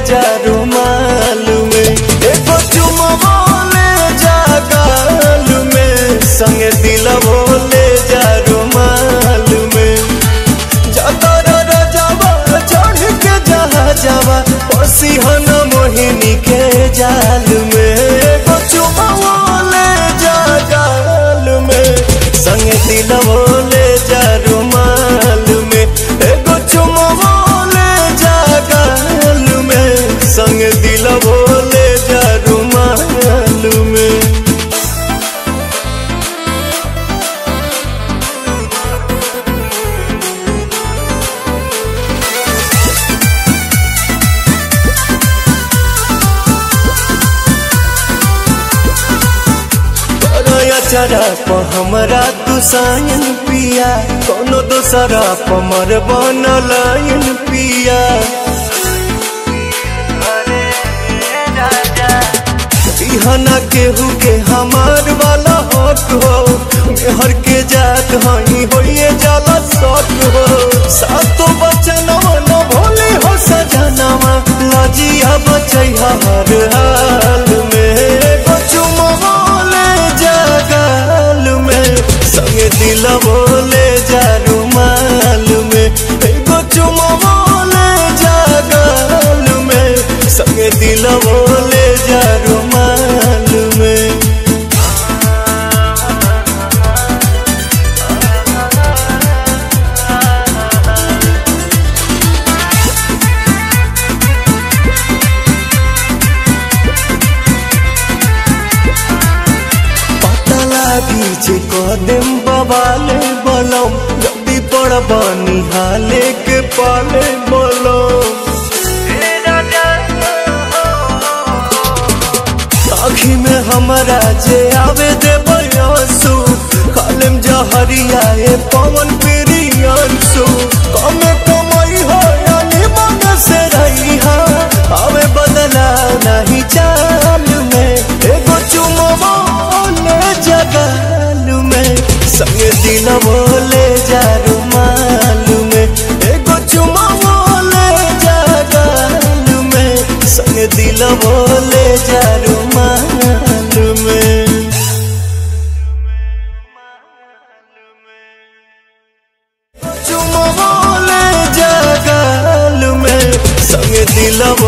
जा रुमाल में, एगो चुमवा ले जा गाल में, संगे दिलवो ले जा रुमाल में। जतर रजवा चढ़ के जहा जावा पसीहन मोहिनी के जाल में, एगो चुमवा ले जा गाल में, संगे दिलवो ले जा रुमाल में, एगो चुमवा ले जा गाल में, संग दिलवो ले जा रुमाल में। चरा प हमरा तू सायन पिया, कोनो दोसरा प मर बनलायन पिया। बिहना केहू के हमार वाला हक हो, मेहर के जात हई होइए जाला शक हो। सातो बचनवा न भोले हो सजनवा, लजिया बचैहा हर हाल में, एगो चुमवा ले जा गाल में, संगे दिलवो ले जा रुमाल में, एगो चुमवा ले जा गाल में, संगे दिलवो ले जा रुमाल में। पीछे कदम बवाले बलम, जल्दी पड़ बनी हाले के पाले बलम। आँखी में हमारा जे आवे दे बयासु, खालिम जहरिया ए पवन प्रियांशु। कमे कमाई हो यानी मन से रही हा, आवे बदला नहीं चाल में, एगो चुमवा ले जा गाल में, संगे दिलवो ले जा रुमाल में, एगो चुमवा ले जा गाल में, संगे दिलवो ले जा रुमाल में। चुमवा ले जा गाल में, संगे दिलवो